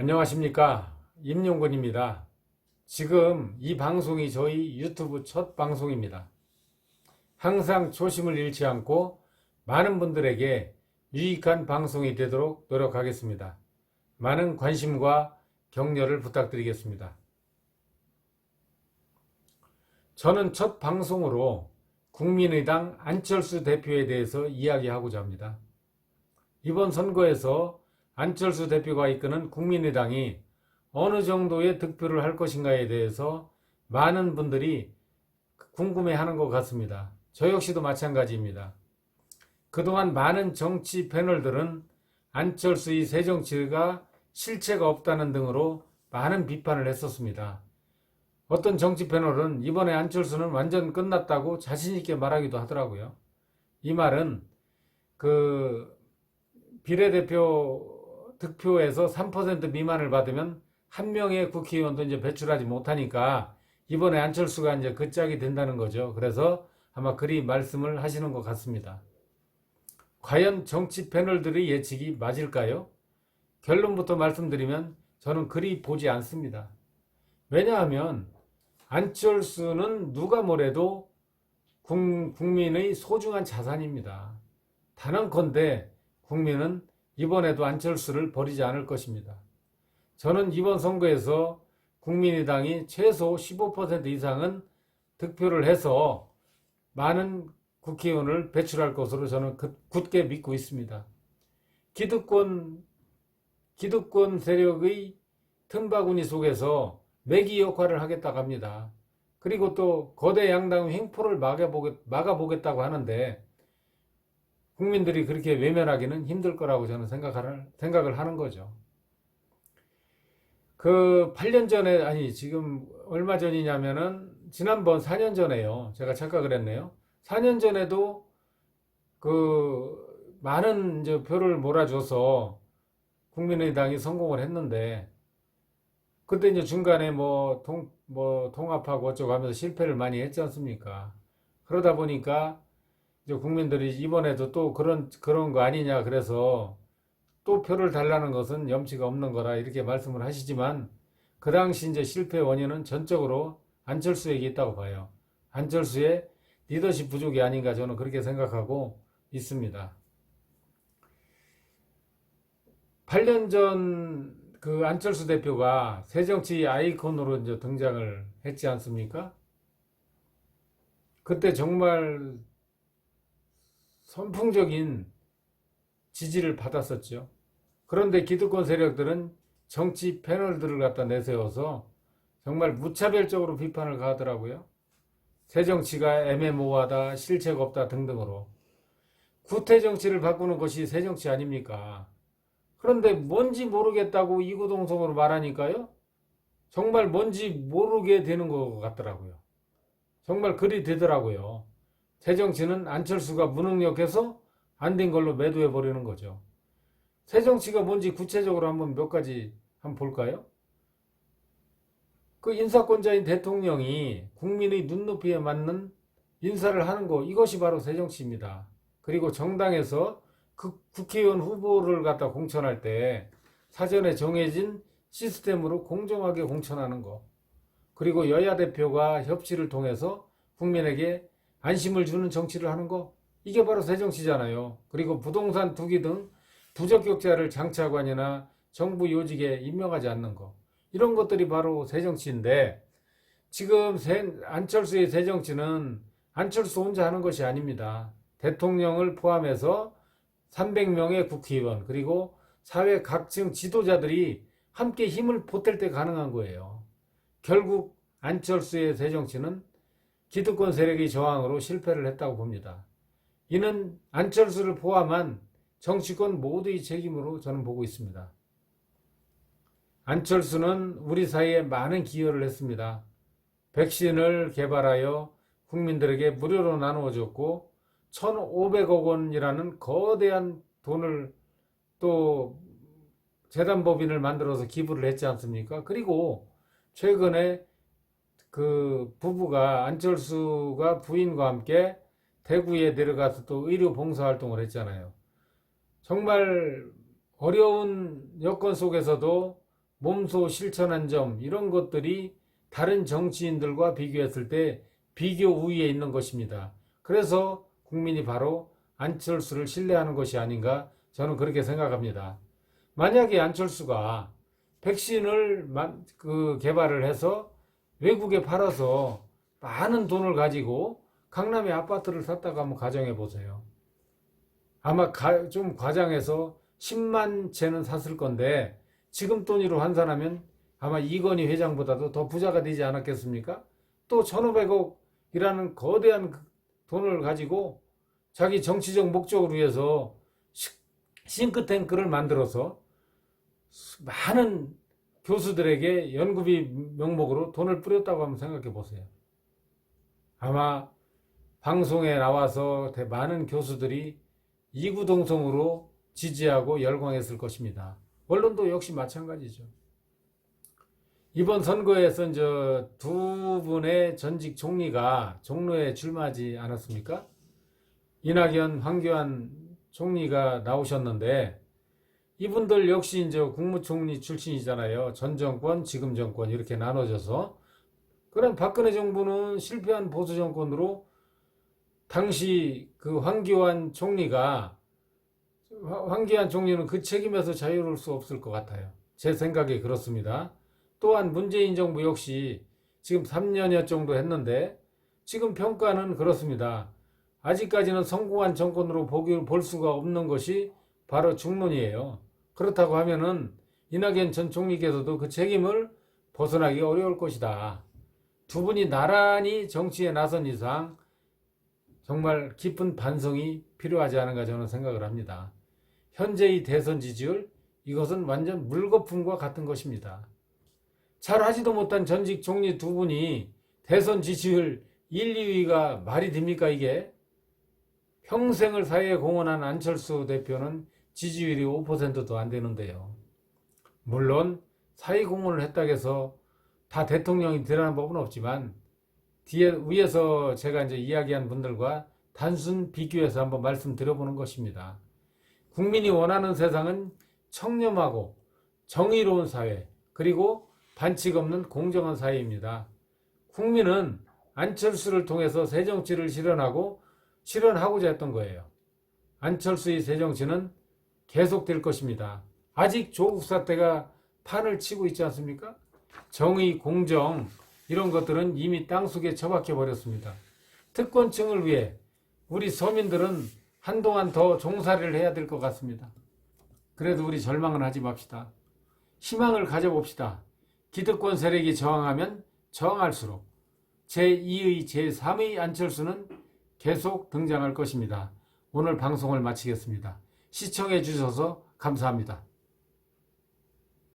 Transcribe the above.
안녕하십니까, 임용근입니다. 지금 이 방송이 저희 유튜브 첫 방송입니다. 항상 초심을 잃지 않고 많은 분들에게 유익한 방송이 되도록 노력하겠습니다. 많은 관심과 격려를 부탁드리겠습니다. 저는 첫 방송으로 국민의당 안철수 대표에 대해서 이야기하고자 합니다. 이번 선거에서 안철수 대표가 이끄는 국민의당이 어느 정도의 득표를 할 것인가에 대해서 많은 분들이 궁금해하는 것 같습니다. 저 역시도 마찬가지입니다. 그동안 많은 정치 패널들은 안철수의 새정치가 실체가 없다는 등으로 많은 비판을 했었습니다. 어떤 정치 패널은 이번에 안철수는 완전 끝났다고 자신있게 말하기도 하더라고요. 이 말은 비례대표 득표에서 3% 미만을 받으면 한 명의 국회의원도 이제 배출하지 못하니까 이번에 안철수가 이제 그 짝이 된다는 거죠. 그래서 아마 그리 말씀을 하시는 것 같습니다. 과연 정치 패널들의 예측이 맞을까요? 결론부터 말씀드리면 저는 그리 보지 않습니다. 왜냐하면 안철수는 누가 뭐래도 국민의 소중한 자산입니다. 단언컨대 국민은 이번에도 안철수를 버리지 않을 것입니다. 저는 이번 선거에서 국민의당이 최소 15% 이상은 득표를 해서 많은 국회의원을 배출할 것으로 저는 굳게 믿고 있습니다. 기득권 세력의 틈바구니 속에서 매기 역할을 하겠다고 합니다. 그리고 또 거대 양당 횡포를 막아보겠다고 하는데 국민들이 그렇게 외면하기는 힘들 거라고 저는 생각을 하는 거죠. 8년 전에, 지금 얼마 전이냐면은, 지난번 4년 전에요. 제가 착각을 했네요. 4년 전에도 많은 이제 표를 몰아줘서 국민의당이 성공을 했는데, 그때 이제 중간에 통합하고 어쩌고 하면서 실패를 많이 했지 않습니까? 그러다 보니까, 이제 국민들이 이번에도 또 그런 거 아니냐, 그래서 또 표를 달라는 것은 염치가 없는 거라 이렇게 말씀을 하시지만 그 당시 이제 실패 원인은 전적으로 안철수에게 있다고 봐요. 안철수의 리더십 부족이 아닌가 저는 그렇게 생각하고 있습니다. 8년 전 안철수 대표가 새정치 아이콘으로 이제 등장을 했지 않습니까? 그때 정말 선풍적인 지지를 받았었죠. 그런데 기득권 세력들은 정치 패널들을 갖다 내세워서 정말 무차별적으로 비판을 가하더라고요. 새정치가 애매모호하다, 실체가 없다 등등으로. 구태정치를 바꾸는 것이 새정치 아닙니까? 그런데 뭔지 모르겠다고 이구동성으로 말하니까요. 정말 뭔지 모르게 되는 것 같더라고요. 정말 그리 되더라고요. 새정치는 안철수가 무능력해서 안 된 걸로 매도해 버리는 거죠. 새정치가 뭔지 구체적으로 한번 몇 가지 한번 볼까요? 인사권자인 대통령이 국민의 눈높이에 맞는 인사를 하는 거, 이것이 바로 새정치입니다. 그리고 정당에서 국회의원 후보를 갖다 공천할 때 사전에 정해진 시스템으로 공정하게 공천하는 거, 그리고 여야 대표가 협치를 통해서 국민에게 안심을 주는 정치를 하는 거, 이게 바로 새정치잖아요. 그리고 부동산 투기 등 부적격자를 장차관이나 정부 요직에 임명하지 않는 거, 이런 것들이 바로 새정치인데, 지금 안철수의 새정치는 안철수 혼자 하는 것이 아닙니다. 대통령을 포함해서 300명의 국회의원, 그리고 사회 각층 지도자들이 함께 힘을 보탤 때 가능한 거예요. 결국 안철수의 새정치는 기득권 세력의 저항으로 실패를 했다고 봅니다. 이는 안철수를 포함한 정치권 모두의 책임으로 저는 보고 있습니다. 안철수는 우리 사회에 많은 기여를 했습니다. 백신을 개발하여 국민들에게 무료로 나누어줬고 1,500억 원이라는 거대한 돈을 또 재단법인을 만들어서 기부를 했지 않습니까? 그리고 최근에 부부가, 안철수가 부인과 함께 대구에 내려가서 또 의료 봉사활동을 했잖아요. 정말 어려운 여건 속에서도 몸소 실천한 점 이런 것들이 다른 정치인들과 비교했을 때 비교 우위에 있는 것입니다. 그래서 국민이 바로 안철수를 신뢰하는 것이 아닌가 저는 그렇게 생각합니다. 만약에 안철수가 백신을 개발을 해서 외국에 팔아서 많은 돈을 가지고 강남에 아파트를 샀다고 한번 가정해 보세요. 아마 좀 과장해서 10만 채는 샀을 건데 지금 돈으로 환산하면 아마 이건희 회장보다도 더 부자가 되지 않았겠습니까? 또 1,500억이라는 거대한 돈을 가지고 자기 정치적 목적을 위해서 싱크탱크를 만들어서 많은 교수들에게 연구비 명목으로 돈을 뿌렸다고 한번 생각해 보세요. 아마 방송에 나와서 많은 교수들이 이구동성으로 지지하고 열광했을 것입니다. 언론도 역시 마찬가지죠. 이번 선거에서 두 분의 전직 총리가 종로에 출마하지 않았습니까? 이낙연, 황교안 총리가 나오셨는데 이분들 역시 국무총리 출신이잖아요. 전 정권, 지금 정권 이렇게 나눠져서. 그럼 박근혜 정부는 실패한 보수 정권으로 당시 황교안 총리는 그 책임에서 자유로울 수 없을 것 같아요. 제 생각이 그렇습니다. 또한 문재인 정부 역시 지금 3년여 정도 했는데 지금 평가는 그렇습니다. 아직까지는 성공한 정권으로 볼 수가 없는 것이 바로 중론이에요. 그렇다고 하면은 이낙연 전 총리께서도 그 책임을 벗어나기 어려울 것이다. 두 분이 나란히 정치에 나선 이상 정말 깊은 반성이 필요하지 않은가 저는 생각을 합니다. 현재의 대선 지지율 이것은 완전 물거품과 같은 것입니다. 잘하지도 못한 전직 총리 두 분이 대선 지지율 1, 2위가 말이 됩니까 이게? 평생을 사회에 공헌한 안철수 대표는 지지율이 5%도 안 되는데요. 물론 사회 공헌을 했다고 해서 다 대통령이 되라는 법은 없지만 위에서 제가 이야기한 분들과 단순 비교해서 한번 말씀드려보는 것입니다. 국민이 원하는 세상은 청렴하고 정의로운 사회 그리고 반칙 없는 공정한 사회입니다. 국민은 안철수를 통해서 새정치를 실현하고자 했던 거예요. 안철수의 새정치는 계속될 것입니다. 아직 조국 사태가 판을 치고 있지 않습니까? 정의, 공정 이런 것들은 이미 땅속에 처박혀 버렸습니다. 특권층을 위해 우리 서민들은 한동안 더 종살이를 해야 될 것 같습니다. 그래도 우리 절망은 하지 맙시다. 희망을 가져봅시다. 기득권 세력이 저항하면 저항할수록 제2의 제3의 안철수는 계속 등장할 것입니다. 오늘 방송을 마치겠습니다. 시청해 주셔서 감사합니다.